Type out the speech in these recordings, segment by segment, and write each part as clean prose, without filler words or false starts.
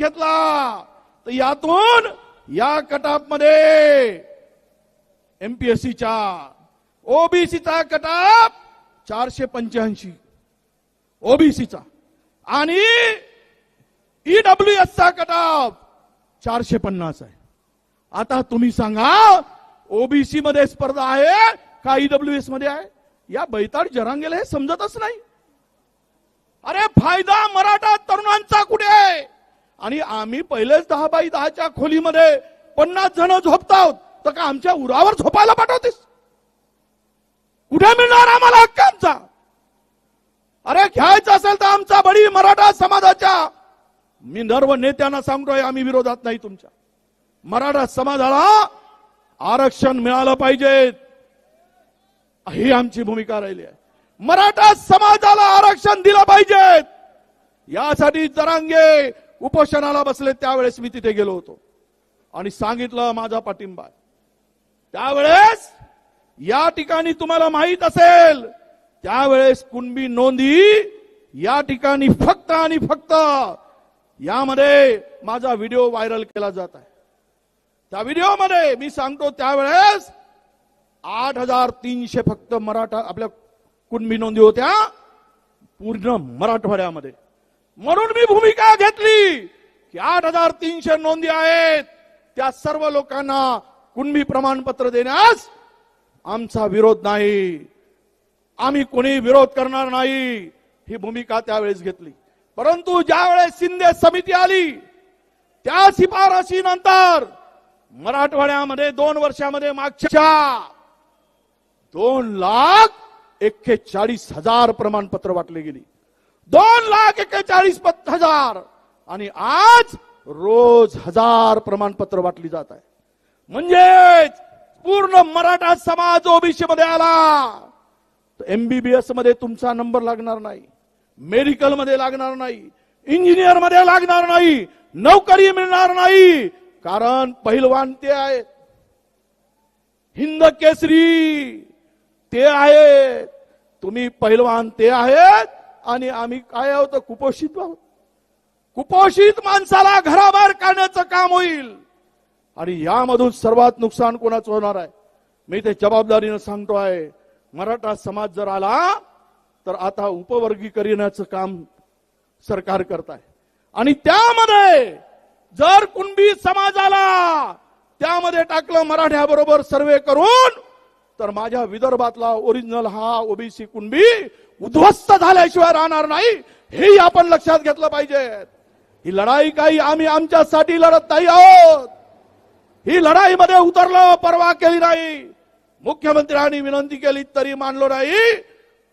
घेतला तर यातून या कटाप मध्ये एमपीएससीच्या ओबीसीचा कटाप 485 ओबीसीचा आणि ईडब्ल्यूएसचा कटाप 450 आहे. आता तुम्ही सांगा ओबीसी मध्ये स्पर्धा आहे का ईडब्ल्यूएस मध्ये आहे? या बैताड जरांगेला हे समजतच नाही. अरे फायदा मराठा तरुणांचा कुठे आहे? आणि आम्ही पहिलेच 10x10च्या खोलीमध्ये 50 जण झोपताव तर का आमच्या उरावर झोपायला पाठवतेस? कुठे मिळणार आम्हाला हक्क आमचा? अरे घ्यायचं असेल तर आमचा बळी मराठा समाजाच्या, मी सर्व नेत्यांना सांगतोय आम्ही विरोधात नाही तुमच्या. मराठा समाजाला आरक्षण मिळालं पाहिजे ही आमची भूमिका राहिली आहे. मराठा समाजाला आरक्षण दिलं पाहिजे यासाठी जरांगे उपोषणाला बसले. त्यावेळेस मी तिथे गेलो होतो आणि सांगितलं माझा पाठिंबा. त्यावेळेस या ठिकाणी तुम्हाला माहित असेल त्यावेळेस कुणबी नोंदी या ठिकाणी फक्त आणि फक्त यामध्ये माझा व्हिडिओ व्हायरल केला जात आहे. त्या व्हिडिओमध्ये मी सांगतो त्यावेळेस 8300 फक्त मराठा आपल्या कुणबी नोंदी होत्या पूर्ण मराठवाड्यामध्ये. म्हणून मी भूमिका घेतली की 8300 नोंदी आहेत त्या सर्व लोकांना कुणबी प्रमाणपत्र देण्यास आमचा विरोध नाही, आम्ही कोणी विरोध करणार नाही ही भूमिका त्यावेळेस घेतली. परंतु ज्यावेळेस शिंदे समिती आली त्या शिफारशीनंतर मराठवाड्यामध्ये 2 वर्षामध्ये मागच्या 2,41,000 प्रमाणपत्र वाटले गेली. 2,41,000 आणि आज रोज 1000 प्रमाणपत्र वाटली जात आहे. म्हणजे पूर्ण मराठा समाज ओबीसी मध्ये आला तर एमबीबीएस मध्ये तुमचा नंबर लागणार नाही, मेडिकल मध्ये लागणार नाही, इंजिनियर मध्ये लागणार नाही, नोकरी मिळणार नाही. कारण पहिलवान ते आहेत, हिंद केसरी ते आहेत, तुम्ही पहिलवान ते आहेत आणि आम्ही काय आहोत कुपोषित आहोत. कुपोषित माणसाला घराबाहेर काढण्याचं काम होईल आणि यामधून सर्वात नुकसान कोणाचं होणार आहे? मी ते जबाबदारीने सांगतो आहे. मराठा समाज जर आला तर आता उपवर्गीकरणाचं काम सरकार करत आहे आणि त्यामध्ये जर कुणबी समाजाला त्यामध्ये टाकलं मराठ्याबरोबर सर्वे करून तर माझ्या विदर्भातला ओरिजिनल हा ओबीसी कुणबी उद्ध्वस्त झाल्याशिवाय राहणार नाही हे आपण लक्षात घेतलं पाहिजे. ही लढाई काही आम्ही आमच्यासाठी लढत नाही आहोत. ही लढाईमध्ये उतरलो, परवा केली नाही. मुख्यमंत्र्यांनी विनंती केली तरी मानलो नाही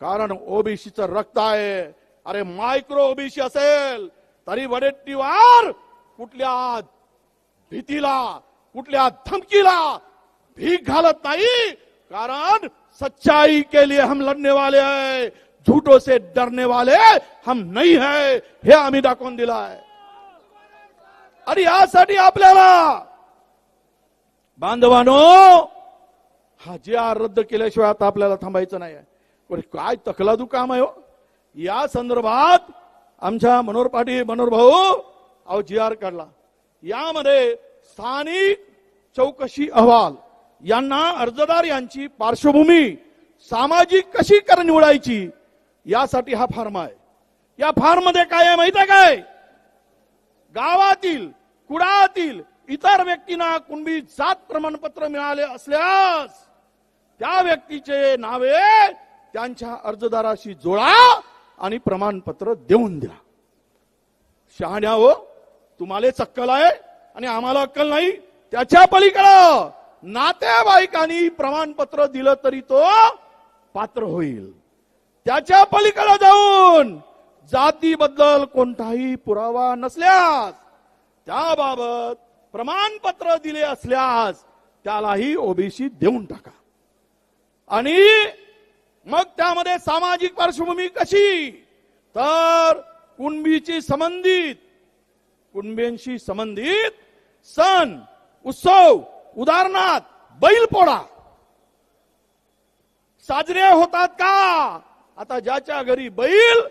कारण ओबीसीचं रक्त आहे. अरे मायक्रो ओबीसी असेल तरी वडेट्टीवार कुठल्या भीतीला कुठल्या धमकीला भीक घालत नाही. कारण सच्चाई के लिए हम लड़ने वाले हैं, झूठों से डरने वाले हम नहीं है हे आम्ही दाखवून दिलं आहे. आणि यासाठी आपल्याला बांधवानो हा जे रद्द केल्याशिवाय आता आपल्याला थांबायचं नाही आहे. पण काय तकलादू काम आहे हो. या संदर्भात आमच्या मनोहर पाटील मनोहर भाऊ जी आर काढला. यामध्ये स्थानिक चौकशी अहवाल यांना अर्जदार यांची पार्श्वभूमी सामाजिक कशी निवडायची यासाठी हा फॉर्म आहे. या फॉर्म मध्ये काय आहे माहिती आहे काय? गावातील कुडातील इतर व्यक्तींना कुणबी जात प्रमाणपत्र मिळाले असल्यास त्या व्यक्तीचे नावे त्यांच्या अर्जदाराशी जोडा आणि प्रमाणपत्र देऊन द्या. शहाण्या हो, तुम्हाला अक्कल आहे आणि आम्हाला अक्कल नाही. त्याच्या पलीकडे नातेवाईकांनी प्रमाणपत्र दिलं तरी तो पात्र होईल. त्याच्या पलीकडे जाऊन जातीबद्दल कोणताही पुरावा नसल्यास त्याबाबत प्रमाणपत्र दिले असल्यास त्यालाही ओबीसी देऊन टाका. आणि मग त्यामध्ये सामाजिक पार्श्वभूमी कशी तर कुणबींशी संबंधित सण उत्सव उदाहरणार्थ बैलपोळा साजरे होतात का? आता ज्याच्या घरी बैल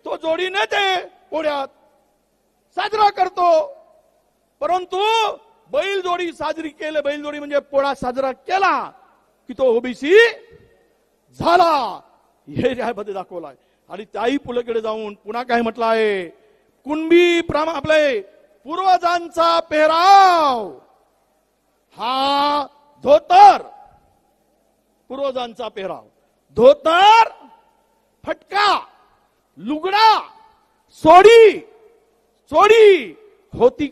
तो जोडीने ते पोळ्यात साजरा करतो. परंतु बैलजोडी साजरी केली, बैलजोडी म्हणजे पोळा साजरा केला की तो ओबीसी झाला, हे न्यायामध्ये दाखवलाय. आणि त्याही पुढे जाऊन पुन्हा काय म्हटलं आहे, कुणबी आपले पूर्वजांचा पेहराव हा धोतर, पूर्वजांचा पेहराव धोतर, फटका, लुगडा, सोडी होती का